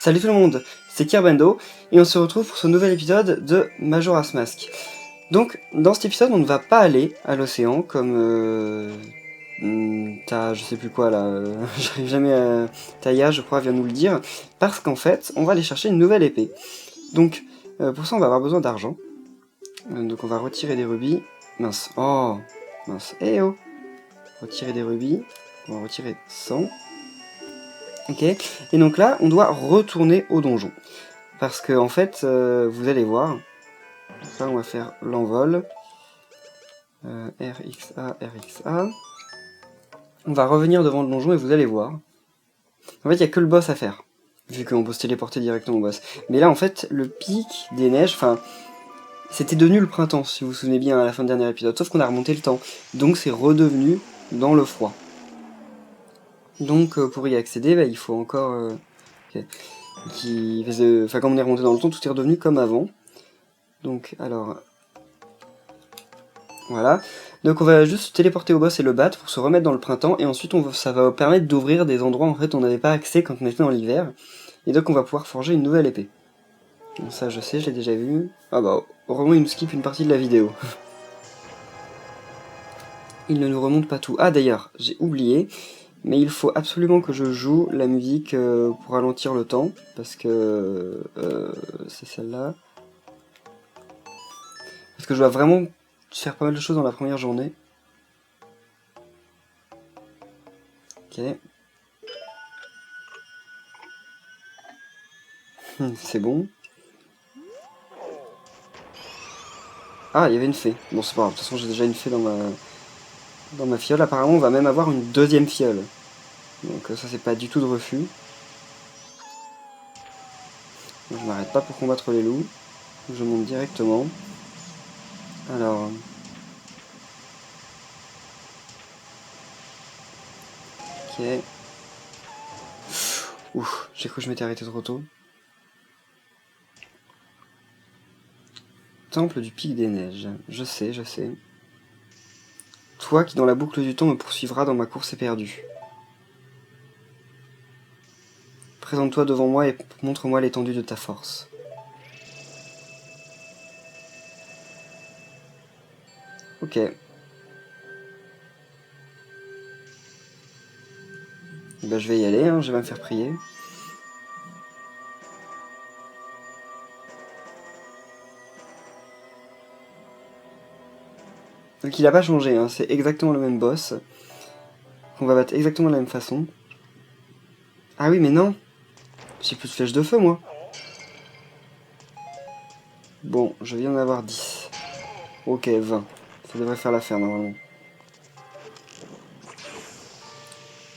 Salut tout le monde, c'est Kerbendo, et on se retrouve pour ce nouvel épisode de Majora's Mask. Donc, dans cet épisode, on ne va pas aller à l'océan, comme je sais plus quoi là, j'arrive jamais à... Taya, je crois, vient nous le dire, parce qu'en fait, on va aller chercher une nouvelle épée. Donc, pour ça, on va avoir besoin d'argent. Donc on va retirer des rubis. Mince, oh, mince, eh oh. Retirer des rubis, on va retirer 100. Ok, et donc là, on doit retourner au donjon. Parce que, en fait, vous allez voir. Là, on va faire l'envol. RXA, RXA. On va revenir devant le donjon et vous allez voir. En fait, il n'y a que le boss à faire. Vu qu'on peut se téléporter directement au boss. Mais là, en fait, le pic des neiges, enfin, c'était devenu le printemps, si vous vous souvenez bien, à la fin du dernier épisode. Sauf qu'on a remonté le temps. Donc, c'est redevenu dans le froid. Donc, pour y accéder, bah, il faut encore... Okay. Comme on est remonté dans le temps, tout est redevenu comme avant. Donc, alors... Voilà. Donc on va juste se téléporter au boss et le battre pour se remettre dans le printemps. Et ensuite, ça va permettre d'ouvrir des endroits en fait où on n'avait pas accès quand on était dans l'hiver. Et donc on va pouvoir forger une nouvelle épée. Donc ça, je sais, je l'ai déjà vu. Ah bah, heureusement, il nous skip une partie de la vidéo. Il ne nous remonte pas tout. Ah d'ailleurs, j'ai oublié. Mais il faut absolument que je joue la musique pour ralentir le temps. Parce que... c'est celle-là. Parce que je dois vraiment faire pas mal de choses dans la première journée. Ok. C'est bon. Ah, il y avait une fée. Bon, c'est pas grave, de toute façon, j'ai déjà une fée dans ma fiole. Apparemment, on va même avoir une deuxième fiole. Donc ça, c'est pas du tout de refus. Je m'arrête pas pour combattre les loups. Je monte directement. Alors... Ok. Ouf, j'ai cru que je m'étais arrêté trop tôt. Temple du Pic des Neiges. Je sais, je sais. Toi qui, dans la boucle du temps, me poursuivras dans ma course éperdue. Présente-toi devant moi et montre-moi l'étendue de ta force. Ok. Ben, je vais y aller, hein, je vais me faire prier. Donc il a pas changé, hein, c'est exactement le même boss. On va battre exactement de la même façon. Ah oui, mais non. J'ai plus de flèches de feu, moi. Bon, je viens d'en avoir 10. Ok, 20. Ça devrait faire l'affaire, normalement.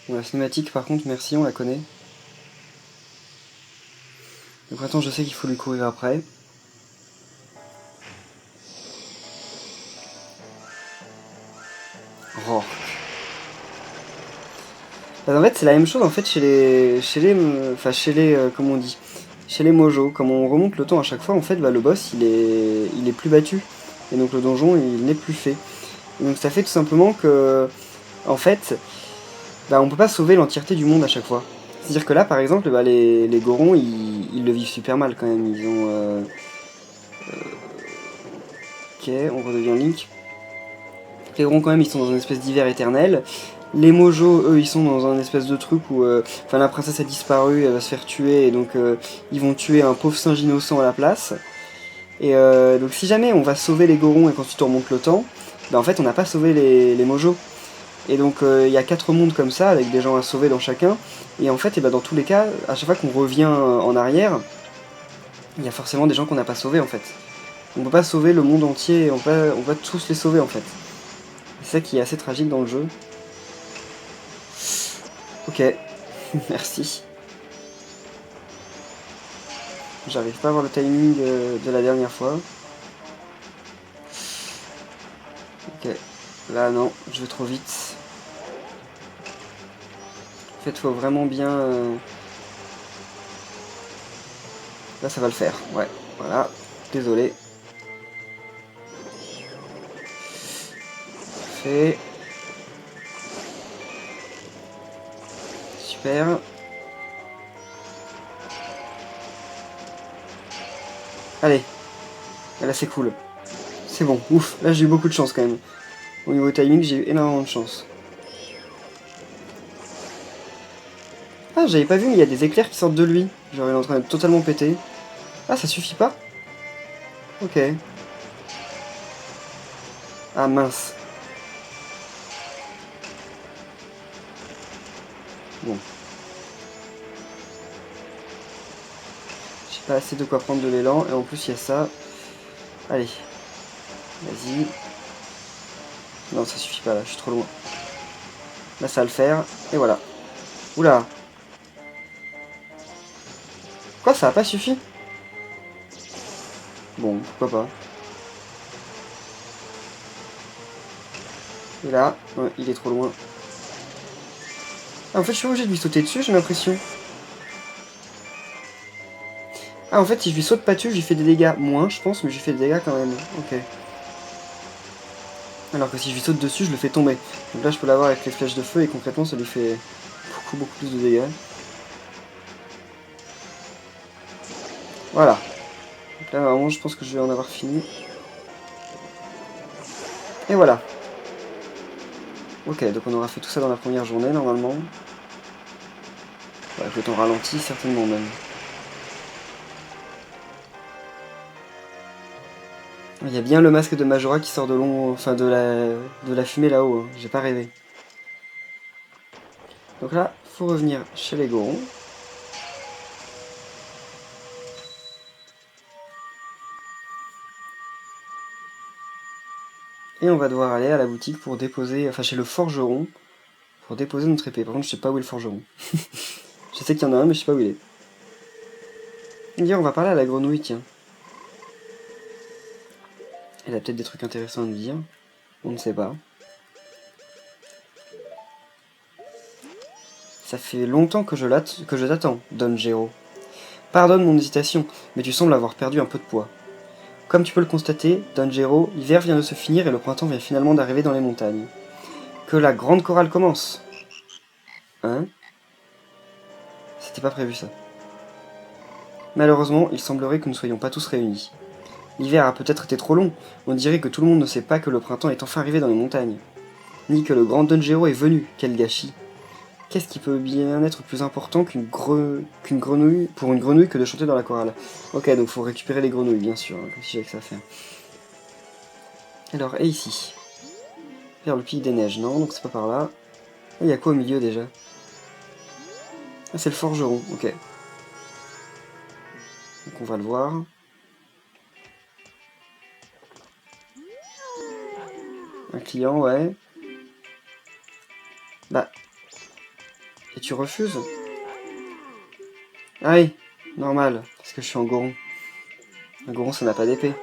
Bon, la cinématique, par contre, merci, on la connaît. Donc attends, je sais qu'il faut lui courir après. Oh. En fait, c'est la même chose en fait chez les comment on dit, chez les Mojo. Comme on remonte le temps à chaque fois, en fait, bah, le boss il est plus battu et donc le donjon il n'est plus fait. Et donc ça fait tout simplement que, en fait, bah, on peut pas sauver l'entièreté du monde à chaque fois. C'est-à-dire que là, par exemple, bah, les Gorons ils le vivent super mal quand même. Ils ont ok, on redevient Link. Les Gorons quand même ils sont dans une espèce d'hiver éternel. Les Mojo, eux, ils sont dans un espèce de truc où la princesse a disparu, elle va se faire tuer, et donc ils vont tuer un pauvre singe innocent à la place. Et donc si jamais on va sauver les Gorons et qu'ensuite on remonte le temps, bah en fait on n'a pas sauvé les Mojo. Et donc il y a 4 mondes comme ça, avec des gens à sauver dans chacun. Et en fait, et bah, dans tous les cas, à chaque fois qu'on revient en arrière, il y a forcément des gens qu'on n'a pas sauvés en fait. On peut pas sauver le monde entier, on va tous les sauver en fait. C'est ça qui est assez tragique dans le jeu. Ok, merci. J'arrive pas à voir le timing de la dernière fois. Ok, là non, je vais trop vite. En fait, faut vraiment bien... Là, ça va le faire, ouais, voilà. Désolé. Fait. Super. Allez. Là, c'est cool. C'est bon. Ouf. Là, j'ai eu beaucoup de chance, quand même. Au niveau timing, j'ai eu énormément de chance. Ah, j'avais pas vu, mais il y a des éclairs qui sortent de lui. Genre, il est en train de totalement péter. Ah, ça suffit pas? Ok. Ah, mince. Bon. J'ai pas assez de quoi prendre de l'élan, et en plus, il y a ça. Allez. Vas-y. Non, ça suffit pas, là. Je suis trop loin. Là, ça va le faire. Et voilà. Oula. Quoi, ça a pas suffi? Bon, pourquoi pas. Et là, ouais, il est trop loin. Ah, en fait, je suis obligé de lui sauter dessus, j'ai l'impression. Ah, en fait, si je lui saute pas dessus, j'y fais des dégâts. Moins, je pense, mais j'y fais des dégâts quand même. Ok. Alors que si je lui saute dessus, je le fais tomber. Donc là, je peux l'avoir avec les flèches de feu, et concrètement, ça lui fait beaucoup plus de dégâts. Voilà. Donc là, vraiment, je pense que je vais en avoir fini. Et voilà. Ok, donc on aura fait tout ça dans la première journée, normalement. Ouais, je vais t'en ralenti, certainement même. Il y a bien le masque de Majora qui sort de long, enfin de la fumée là-haut, hein. J'ai pas rêvé. Donc là, faut revenir chez les Gorons. Et on va devoir aller à la boutique pour déposer, enfin chez le forgeron, pour déposer notre épée. Par contre, je sais pas où est le forgeron. Je sais qu'il y en a un, mais je sais pas où il est. D'ailleurs, on va parler à la grenouille, tiens. Elle a peut-être des trucs intéressants à nous dire. On ne sait pas. Ça fait longtemps que je t'attends, Don Gero. Pardonne mon hésitation, mais tu sembles avoir perdu un peu de poids. Comme tu peux le constater, Don Gero, l'hiver vient de se finir et le printemps vient finalement d'arriver dans les montagnes. Que la grande chorale commence. Hein? C'était pas prévu ça. Malheureusement, il semblerait que nous ne soyons pas tous réunis. L'hiver a peut-être été trop long, on dirait que tout le monde ne sait pas que le printemps est enfin arrivé dans les montagnes. Ni que le grand Don Gero est venu, quel gâchis. Qu'est-ce qui peut bien être plus important qu'une grenouille, pour une grenouille que de chanter dans la chorale? Ok, donc faut récupérer les grenouilles, bien sûr, hein, comme si j'avais que ça à faire. Alors, et ici? Vers le Pic des Neiges, non, donc c'est pas par là. Et il y a quoi au milieu déjà? Ah, c'est le forgeron, ok. Donc on va le voir. Un client, ouais. Bah, et tu refuses? Ah oui, normal, parce que je suis en goron. Un goron, ça n'a pas d'épée.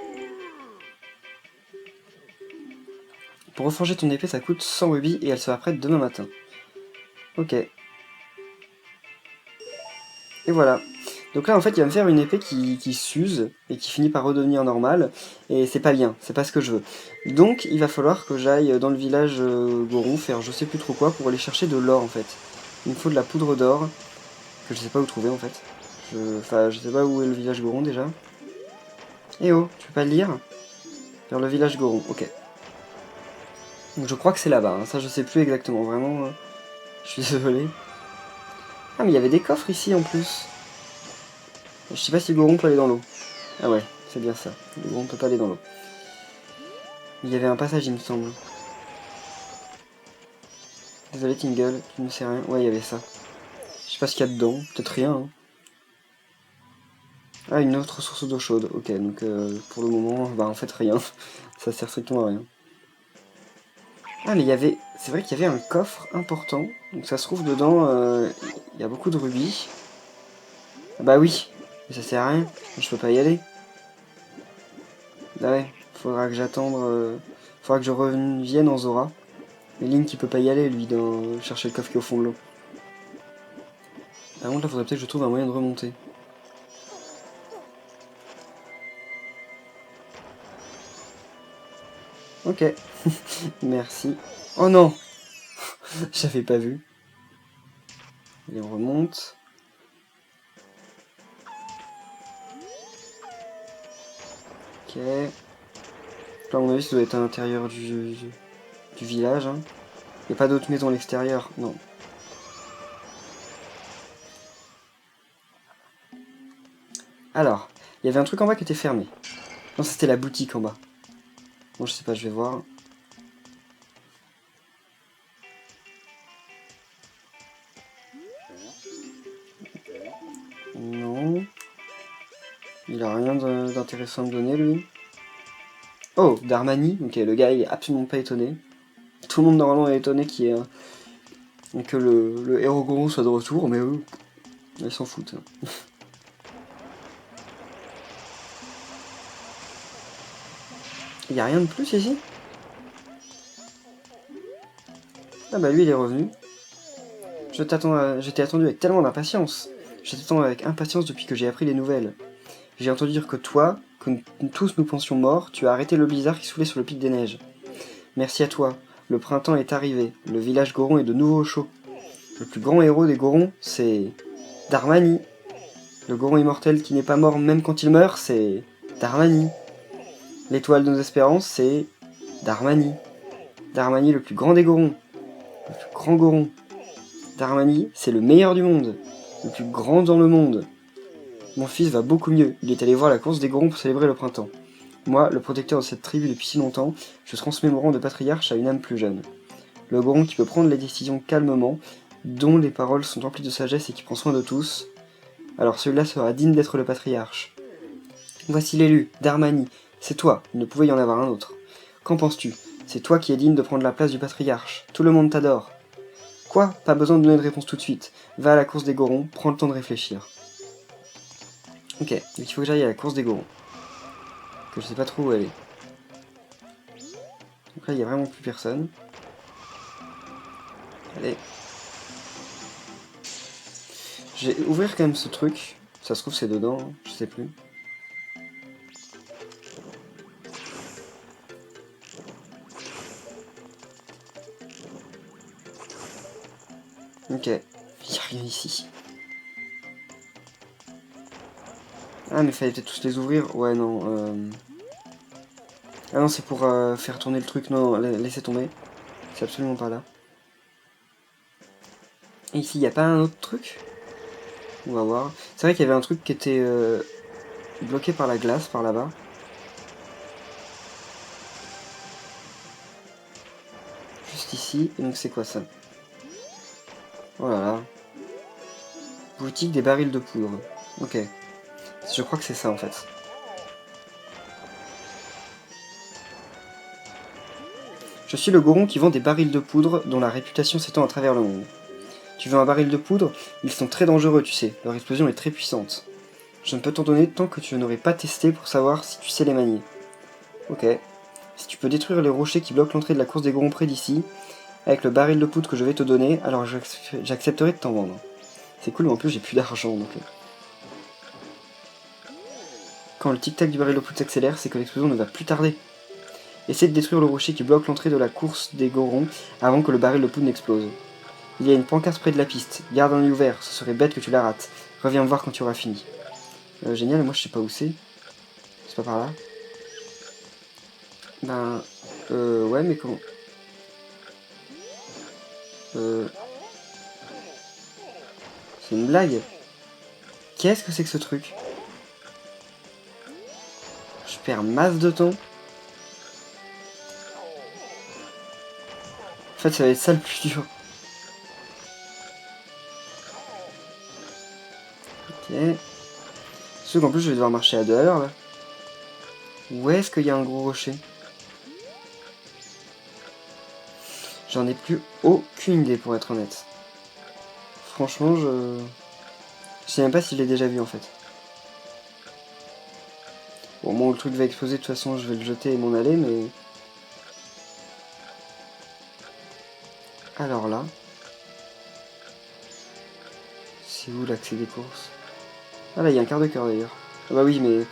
Pour reforger ton épée, ça coûte 100 rubis et elle sera prête demain matin. Ok. Et voilà. Donc là, en fait, il va me faire une épée qui s'use et qui finit par redevenir normale. Et c'est pas bien, c'est pas ce que je veux. Donc, il va falloir que j'aille dans le village Goron faire je sais plus trop quoi pour aller chercher de l'or, en fait. Il me faut de la poudre d'or, que je sais pas où trouver, en fait. Enfin, je sais pas où est le village Goron, déjà. Eh oh, tu peux pas le lire? Vers le village Goron, ok. Donc je crois que c'est là-bas, hein. Ça je sais plus exactement, vraiment. Je suis désolé. Ah, mais il y avait des coffres ici, en plus. Je sais pas si le Goron peut aller dans l'eau. Ah ouais, c'est bien ça. Le Goron peut pas aller dans l'eau. Il y avait un passage, il me semble. Désolé, Tingle, tu ne sais rien. Ouais, il y avait ça. Je sais pas ce qu'il y a dedans. Peut-être rien, hein. Ah, une autre source d'eau chaude. Ok, donc pour le moment, bah en fait rien. Ça sert strictement à rien. Ah, mais il y avait... C'est vrai qu'il y avait un coffre important. Donc ça se trouve dedans, il y a beaucoup de rubis. Ah bah oui, mais ça sert à rien. Je peux pas y aller. Bah ouais, faudra que j'attende... Faudra que je revienne en Zora. Mais Link il peut pas y aller lui dans chercher le coffre qui est au fond de l'eau. Par contre là faudrait peut-être que je trouve un moyen de remonter. Ok. Merci. Oh non. J'avais pas vu. Allez on remonte. Ok. Là, à mon avis, ça doit être à l'intérieur du village. Hein. Il n'y a pas d'autres maisons à l'extérieur, non. Alors, il y avait un truc en bas qui était fermé. Non, c'était la boutique en bas. Bon, je sais pas, je vais voir. Non. Il a rien d'intéressant à me donner, lui. Oh, d'Armani. Ok, le gars, il est absolument pas étonné. Tout le monde, normalement, est étonné que le héros Goron soit de retour, mais eux, ils s'en foutent. Il y a rien de plus ici? Ah bah lui, il est revenu. Je t'ai attendu avec tellement d'impatience. Je t'attends avec impatience depuis que j'ai appris les nouvelles. J'ai entendu dire que toi, que tous nous pensions morts, tu as arrêté le blizzard qui soulait sur le pic des neiges. Merci à toi. Le printemps est arrivé. Le village Goron est de nouveau au chaud. Le plus grand héros des Gorons, c'est Darmani. Le Goron immortel qui n'est pas mort même quand il meurt, c'est Darmani. L'étoile de nos espérances, c'est Darmani. Darmani, le plus grand des Gorons. Le plus grand Goron. Darmani, c'est le meilleur du monde. Le plus grand dans le monde. Mon fils va beaucoup mieux. Il est allé voir la course des Gorons pour célébrer le printemps. Moi, le protecteur de cette tribu depuis si longtemps, je transmets mon rang de patriarche à une âme plus jeune. Le Goron qui peut prendre les décisions calmement, dont les paroles sont emplies de sagesse et qui prend soin de tous. Alors celui-là sera digne d'être le patriarche. Voici l'élu, Darmani. C'est toi, il ne pouvait y en avoir un autre. Qu'en penses-tu? C'est toi qui es digne de prendre la place du patriarche. Tout le monde t'adore. Quoi? Pas besoin de donner de réponse tout de suite. Va à la course des Gorons, prends le temps de réfléchir. Ok, donc il faut que j'aille à la course des Gorons. Que je sais pas trop où elle est. Donc là, il n'y a vraiment plus personne. Allez. Je vais ouvrir quand même ce truc. Ça se trouve, c'est dedans, hein, je sais plus. Ok. Il n'y a rien ici. Ah, mais fallait peut-être tous les ouvrir. Ouais, non. Ah non, c'est pour faire tourner le truc. Non, laissez tomber. C'est absolument pas là. Et ici, il n'y a pas un autre truc? On va voir. C'est vrai qu'il y avait un truc qui était bloqué par la glace, par là-bas. Juste ici. Et donc, c'est quoi ça? Oh là là. Boutique des barils de poudre. Ok. Je crois que c'est ça, en fait. Je suis le Goron qui vend des barils de poudre dont la réputation s'étend à travers le monde. Tu veux un baril de poudre? Ils sont très dangereux, tu sais. Leur explosion est très puissante. Je ne peux t'en donner tant que tu n'aurais pas testé pour savoir si tu sais les manier. Ok. Si tu peux détruire les rochers qui bloquent l'entrée de la course des Gorons près d'ici, avec le baril de poudre que je vais te donner, alors j'accepterai de t'en vendre. C'est cool, mais en plus j'ai plus d'argent, donc... Quand le tic-tac du baril de poudre s'accélère, c'est que l'explosion ne va plus tarder. Essaie de détruire le rocher qui bloque l'entrée de la course des Gorons avant que le baril de poudre n'explose. Il y a une pancarte près de la piste. Garde un œil ouvert, ce serait bête que tu la rates. Reviens me voir quand tu auras fini. Génial, moi je sais pas où c'est. C'est pas par là. Ben... ouais, mais comment... C'est une blague. Qu'est-ce que c'est que ce truc? Je perds masse de temps. En fait, ça va être ça le plus dur. Ok. Sauf qu'en plus, je vais devoir marcher à 2 à l'heure, là. Où est-ce qu'il y a un gros rocher? J'en ai plus aucune idée, pour être honnête. Franchement, je... Je sais même pas si je l'ai déjà vu, en fait. Bon, moi, le truc va exploser, de toute façon, je vais le jeter et m'en aller, mais... Alors là... C'est où l'accès des courses? Ah là, il y a un quart de cœur, d'ailleurs. Ah bah oui, mais...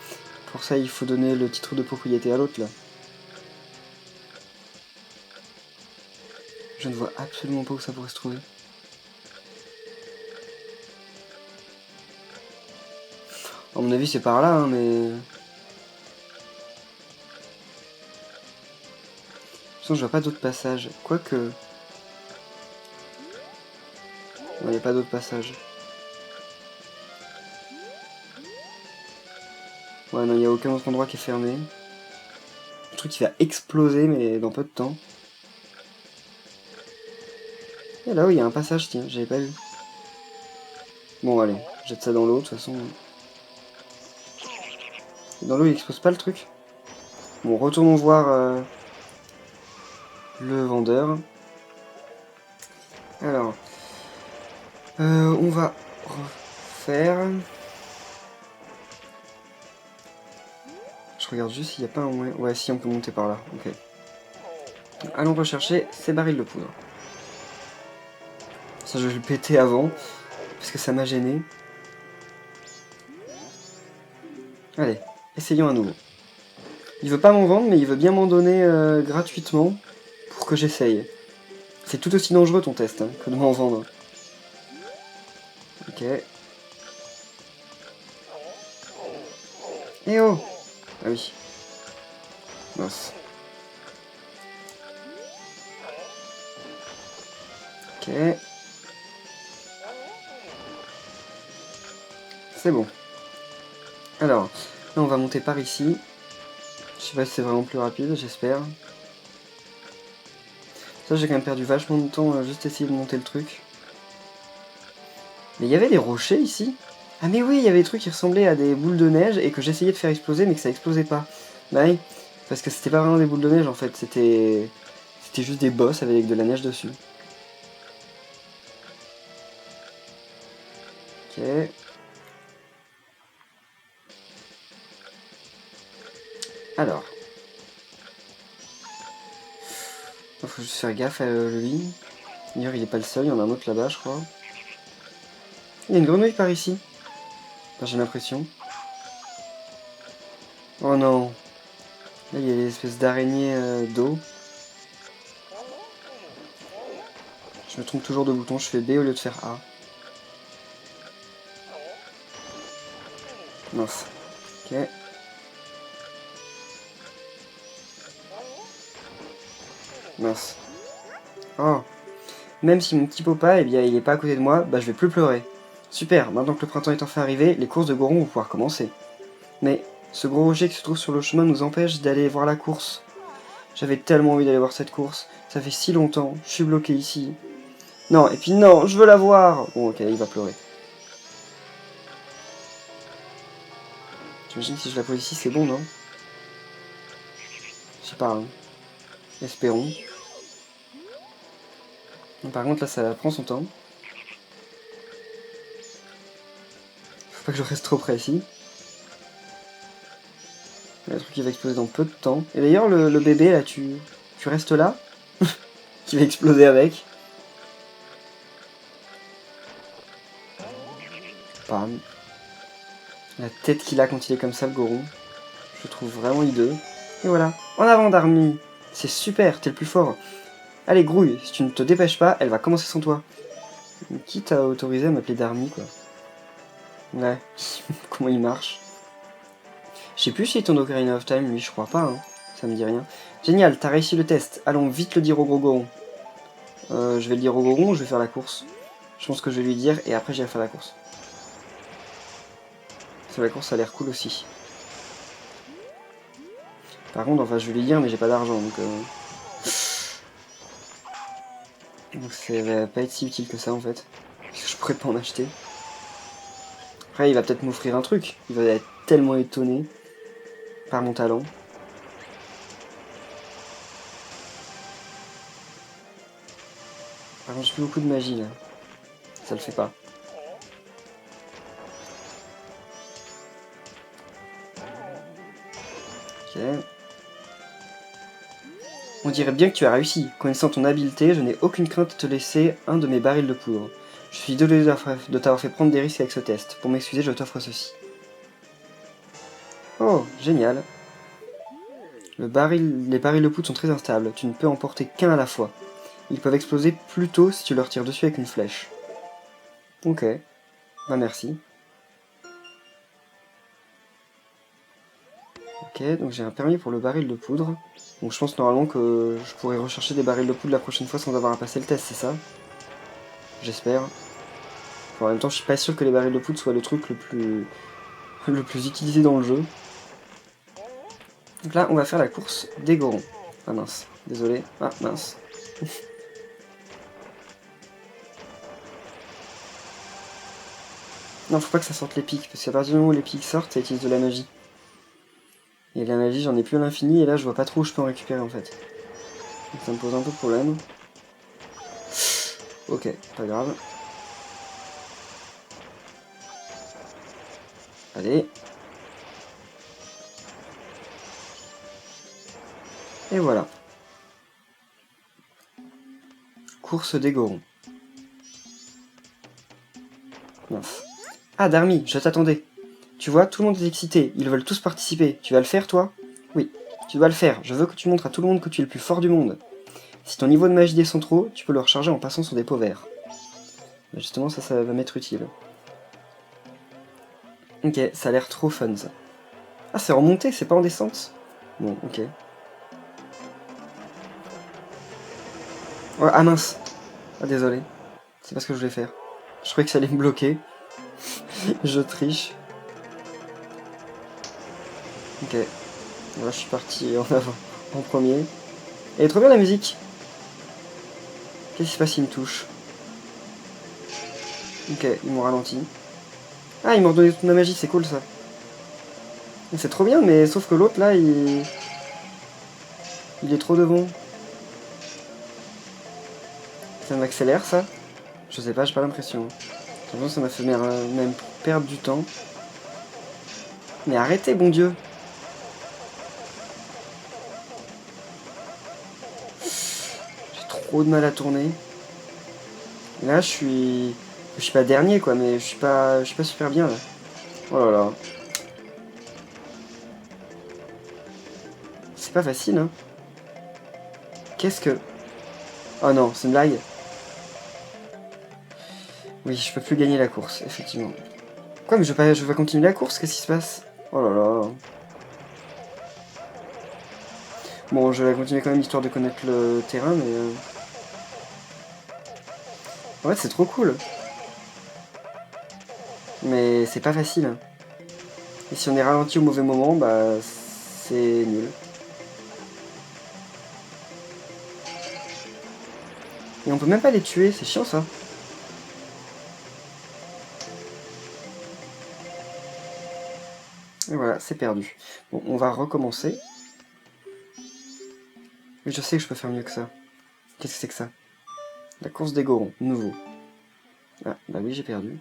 Pour ça, il faut donner le titre de propriété à l'autre, là. Je ne vois absolument pas où ça pourrait se trouver. À mon avis, c'est par là, hein, mais... je vois pas d'autres passages. Quoique... Non, il n'y a pas d'autres passages. Ouais, non, il n'y a aucun autre endroit qui est fermé. Le truc qui va exploser, mais dans peu de temps. Et là, oui, il y a un passage, tiens, j'avais pas vu. Bon, allez, jette ça dans l'eau, de toute façon. Dans l'eau, il explose pas le truc. Bon, retournons voir le vendeur. Alors, on va refaire... Je regarde juste s'il n'y a pas un moyen... Ouais, si, on peut monter par là, ok. Allons rechercher ces barils de poudre. Ça, je vais le péter avant, parce que ça m'a gêné. Allez, essayons à nouveau. Il veut pas m'en vendre, mais il veut bien m'en donner gratuitement pour que j'essaye. C'est tout aussi dangereux ton test hein, que de m'en vendre. Ok. Eh oh! Ah oui. Mince. Ok. C'est bon. Alors, là on va monter par ici. Je sais pas si c'est vraiment plus rapide, j'espère. Ça j'ai quand même perdu vachement de temps à juste essayer de monter le truc. Mais il y avait des rochers ici? Ah mais oui, il y avait des trucs qui ressemblaient à des boules de neige et que j'essayais de faire exploser mais que ça explosait pas. Bah oui, parce que c'était pas vraiment des boules de neige en fait, c'était juste des bosses avec de la neige dessus. Ok. Alors. Faut juste faire gaffe à lui. D'ailleurs, il est pas le seul, il y en a un autre là-bas, je crois. Il y a une grenouille par ici. Enfin, j'ai l'impression. Oh non. Là, il y a des espèces d'araignées d'eau. Je me trompe toujours de bouton, je fais B au lieu de faire A. Mince. Ok. Mince. Oh. Même si mon petit Popa, eh bien, il est pas à côté de moi, bah je vais plus pleurer. Super, maintenant que le printemps est enfin arrivé, les courses de Goron vont pouvoir commencer. Mais ce gros rocher qui se trouve sur le chemin nous empêche d'aller voir la course. J'avais tellement envie d'aller voir cette course. Ça fait si longtemps, je suis bloqué ici. Non, et puis non, je veux la voir. Bon, ok, il va pleurer. J'imagine que si je la pose ici, c'est bon, non? Je sais pas, hein. Espérons. Par contre, là, ça prend son temps. Faut pas que je reste trop précis. Le truc, il va exploser dans peu de temps. Et d'ailleurs, le bébé, là, tu restes là? Qui va exploser avec. Bam. La tête qu'il a quand il est comme ça, le Goron. Je le trouve vraiment hideux. Et voilà. En avant, Darmy. C'est super, t'es le plus fort. Allez, grouille. Si tu ne te dépêches pas, elle va commencer sans toi. Qui t'a autorisé à m'appeler Darmy, quoi? Ouais. Comment il marche? Je sais plus si ton Ocarina of Time, lui, je crois pas, hein. Ça me dit rien. Génial, t'as réussi le test. Allons vite le dire au gros Goron. Je vais le dire au Goron ou je vais faire la course? Je pense que je vais lui dire et après j'irai faire la course. Parce que la course a l'air cool aussi. Par contre, enfin je vais lui dire mais j'ai pas d'argent donc ça va pas être si utile que ça en fait. Parce que je pourrais pas en acheter. Après il va peut-être m'offrir un truc. Il va être tellement étonné par mon talent. Par contre j'ai plus beaucoup de magie là. Ça le fait pas. Ok. On dirait bien que tu as réussi. Connaissant ton habileté, je n'ai aucune crainte de te laisser un de mes barils de poudre. Je suis désolé de t'avoir fait prendre des risques avec ce test. Pour m'excuser, je t'offre ceci. Oh, génial. Les barils de poudre sont très instables. Tu ne peux en porter qu'un à la fois. Ils peuvent exploser plus tôt si tu leur tires dessus avec une flèche. Ok. Bah merci. Ok. Ok, donc j'ai un permis pour le baril de poudre. Donc je pense normalement que je pourrais rechercher des barils de poudre la prochaine fois sans avoir à passer le test, c'est ça? J'espère. Enfin, en même temps, je suis pas sûr que les barils de poudre soient le truc le plus utilisé dans le jeu. Donc là, on va faire la course des gorons. Ah mince, désolé. Ah mince. Non, faut pas que ça sorte les pics, parce qu'à partir du moment où les pics sortent, ça utilise de la magie. Et la magie, j'en ai plus à l'infini, et là, je vois pas trop où je peux en récupérer en fait. Donc ça me pose un peu de problème. Ok, pas grave. Allez. Et voilà. Course des gorons. Mince. Ah, Darmy, je t'attendais. Tu vois, tout le monde est excité, ils veulent tous participer. Tu vas le faire, toi? Oui, tu dois le faire. Je veux que tu montres à tout le monde que tu es le plus fort du monde. Si ton niveau de magie descend trop, tu peux le recharger en passant sur des pots verts. Justement, ça va m'être utile. Ok, ça a l'air trop fun, ça. Ah, c'est en montée, c'est pas en descente? Bon, ok. Ouais, ah mince. Ah, désolé. C'est pas ce que je voulais faire. Je croyais que ça allait me bloquer. Je triche. Ok. Là, je suis parti en avant, en premier. Et trop bien la musique. Qu'est-ce qui se passe s'il me touche? Ok, ils m'ont ralenti. Ah, ils m'ont redonné toute ma magie, c'est cool ça. C'est trop bien, mais sauf que l'autre là, il est trop devant. Ça m'accélère ça? Je sais pas, j'ai pas l'impression. J'ai l'impression que ça m'a fait même perdre du temps. Mais arrêtez, bon Dieu! J'ai trop de mal à tourner. Là, je suis pas dernier quoi, mais je suis pas super bien là. Oh là là. C'est pas facile, hein. Qu'est-ce que... Oh non, c'est une blague. Oui, je peux plus gagner la course, effectivement. Quoi, mais je vais continuer la course, qu'est-ce qui se passe? Oh là là. Bon, je vais continuer quand même, histoire de connaître le terrain, mais... En fait, c'est trop cool. Mais c'est pas facile, hein. Et si on est ralenti au mauvais moment, bah... c'est nul. Et on peut même pas les tuer, c'est chiant, ça. Et voilà, c'est perdu. Bon, on va recommencer. Mais je sais que je peux faire mieux que ça. Qu'est-ce que c'est que ça? La course des gorons, nouveau. Ah, bah oui, j'ai perdu.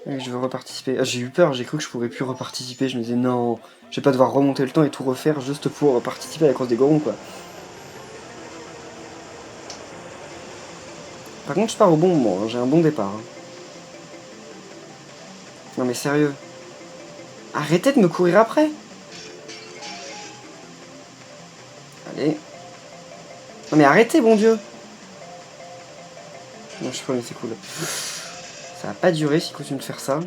Et je veux reparticiper. Ah, j'ai eu peur, j'ai cru que je pourrais plus reparticiper. Je me disais, non, je vais pas devoir remonter le temps et tout refaire juste pour participer à la course des gorons, quoi. Par contre, je pars au bon moment, hein, j'ai un bon départ. Hein. Non mais sérieux. Arrêtez de me courir après! Allez. Non mais arrêtez, bon Dieu! Non, je sais pas, mais c'est cool. Ça va pas durer s'il continue de faire ça.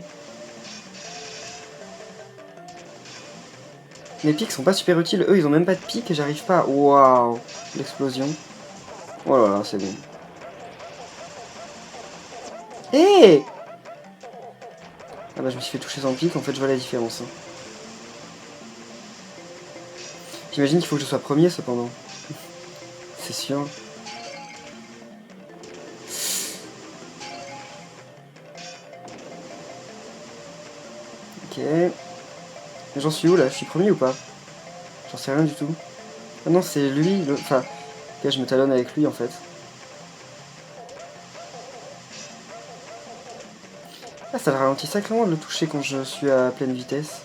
Les pics sont pas super utiles. Eux, ils ont même pas de pics et j'arrive pas. Waouh! L'explosion. Oh là là, c'est bon. Hé hey. Ah bah, je me suis fait toucher sans pic. En fait, je vois la différence. Hein. J'imagine qu'il faut que je sois premier, cependant. C'est sûr. Ok. J'en suis où, là? Je suis premier ou pas? J'en sais rien du tout. Ah non, c'est lui. Enfin, ok, je me talonne avec lui, en fait. Ah, ça le ralentit sacrément de le toucher quand je suis à pleine vitesse.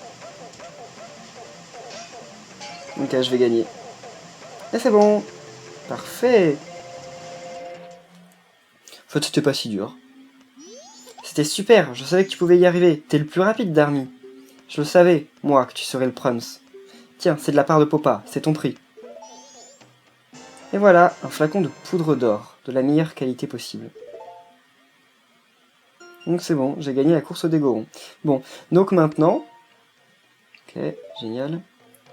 Ok, je vais gagner. Et c'est bon. Parfait. En fait, c'était pas si dur. C'était super, je savais que tu pouvais y arriver. T'es le plus rapide, Darmy. Je le savais, moi, que tu serais le Prums. Tiens, c'est de la part de Popa, c'est ton prix. Et voilà, un flacon de poudre d'or, de la meilleure qualité possible. Donc c'est bon, j'ai gagné la course des Gorons. Bon, donc maintenant... Ok, génial.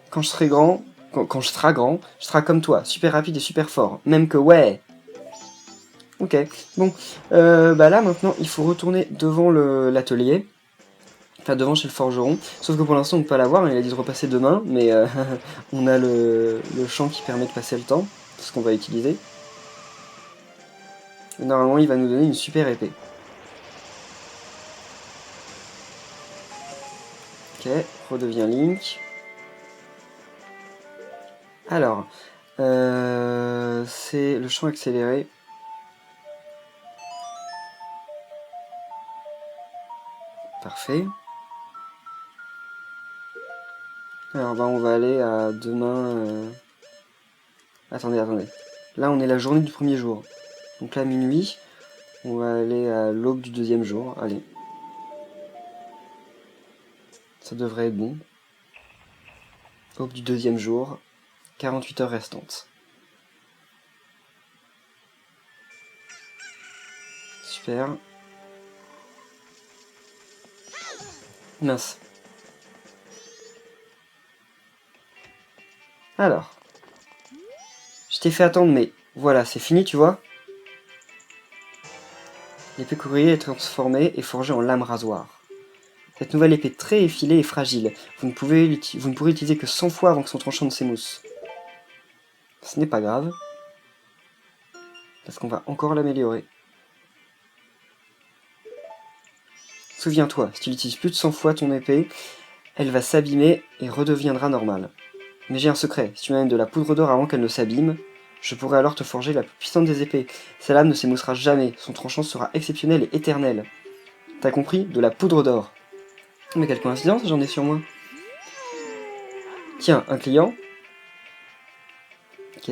Quand je serai grand, quand je serai grand, je serai comme toi, super rapide et super fort. Même que ouais. Ok, bon, bah là maintenant il faut retourner devant l'atelier, enfin devant chez le forgeron, sauf que pour l'instant on ne peut pas l'avoir, il a dit de repasser demain, mais on a le champ qui permet de passer le temps, c'est ce qu'on va utiliser. Et normalement il va nous donner une super épée. Ok, redevient Link. Alors, c'est le champ accéléré. Parfait. Alors bah on va aller à demain... Attendez. Là on est la journée du premier jour. Donc là minuit, on va aller à l'aube du deuxième jour. Allez. Ça devrait être bon. Aube du deuxième jour. 48 heures restantes. Super. Mince. Alors. Je t'ai fait attendre, mais voilà, c'est fini, tu vois. L'épée courrier est transformée et forgée en lame rasoir. Cette nouvelle épée très effilée et fragile. Vous ne pourrez l'utiliser que 100 fois avant que son tranchant ne s'émousse. Ce n'est pas grave. Parce qu'on va encore l'améliorer. Souviens-toi, si tu l'utilises plus de 100 fois ton épée, elle va s'abîmer et redeviendra normale. Mais j'ai un secret, si tu m'amènes de la poudre d'or avant qu'elle ne s'abîme, je pourrai alors te forger la plus puissante des épées. Sa lame ne s'émoussera jamais, son tranchant sera exceptionnel et éternel. T'as compris? De la poudre d'or. Mais quelle coïncidence, j'en ai sur moi. Tiens, un client. Ok.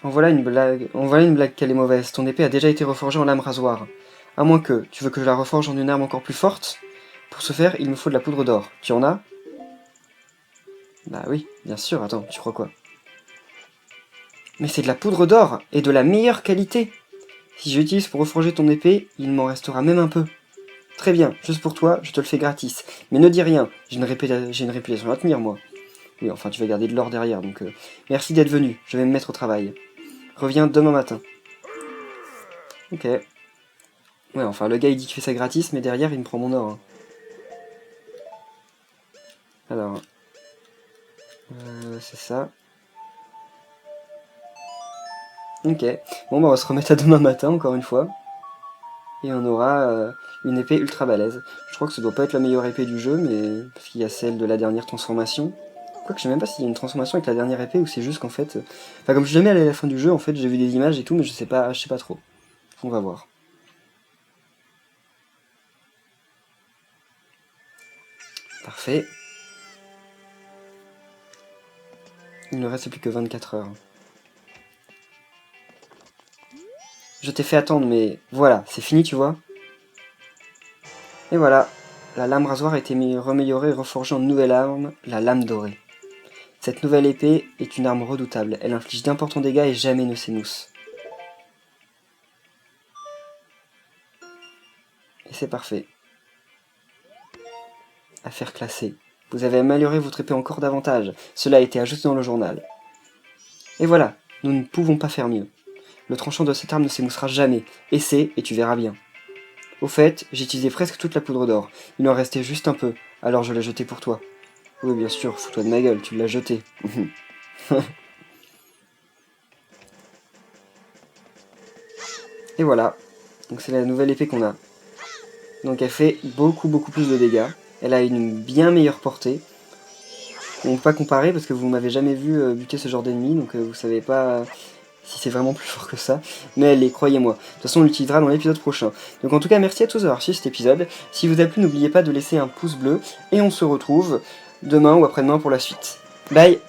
En voilà une blague qu'elle est mauvaise. Ton épée a déjà été reforgée en lame rasoir. À moins que, tu veux que je la reforge en une arme encore plus forte? Pour ce faire, il me faut de la poudre d'or. Tu en as? Bah oui, bien sûr, attends, tu crois quoi? Mais c'est de la poudre d'or, et de la meilleure qualité. Si je l'utilise pour reforger ton épée, il m'en restera même un peu. Très bien, juste pour toi, je te le fais gratis. Mais ne dis rien, j'ai une réputation à tenir, moi. Oui, enfin, tu vas garder de l'or derrière, donc... Merci d'être venu, je vais me mettre au travail. Reviens demain matin. Ok. Ouais, enfin, le gars, il dit qu'il fait ça gratis, mais derrière, il me prend mon or. Hein. Alors... c'est ça. Ok. Bon, bah, on va se remettre à demain matin, encore une fois. Et on aura une épée ultra balèze. Je crois que ça doit pas être la meilleure épée du jeu, mais parce qu'il y a celle de la dernière transformation. Quoique je sais même pas s'il y a une transformation avec la dernière épée ou c'est juste qu'en fait... Enfin comme je suis jamais allé à la fin du jeu, en fait j'ai vu des images et tout, mais je sais pas trop. On va voir. Parfait. Il ne reste plus que 24 heures. Je t'ai fait attendre, mais voilà, c'est fini, tu vois. Et voilà, la lame rasoir a été reméliorée et reforgée en nouvelle arme, la lame dorée. Cette nouvelle épée est une arme redoutable, elle inflige d'importants dégâts et jamais ne s'émousse. Et c'est parfait. Affaire classée. Vous avez amélioré votre épée encore davantage, cela a été ajouté dans le journal. Et voilà, nous ne pouvons pas faire mieux. Le tranchant de cette arme ne s'émoussera jamais, essaie et tu verras bien. Au fait, j'ai utilisé presque toute la poudre d'or, il en restait juste un peu, alors je l'ai jeté pour toi. Oui bien sûr, fous-toi de ma gueule, tu l'as jeté. Et voilà, donc c'est la nouvelle épée qu'on a. Donc elle fait beaucoup plus de dégâts, elle a une bien meilleure portée. On ne peut pas comparer parce que vous m'avez jamais vu buter ce genre d'ennemi, donc vous savez pas si c'est vraiment plus fort que ça, mais elle est, croyez-moi. De toute façon on l'utilisera dans l'épisode prochain. Donc en tout cas merci à tous d'avoir suivi cet épisode, si vous a plu n'oubliez pas de laisser un pouce bleu, et on se retrouve demain ou après-demain pour la suite. Bye!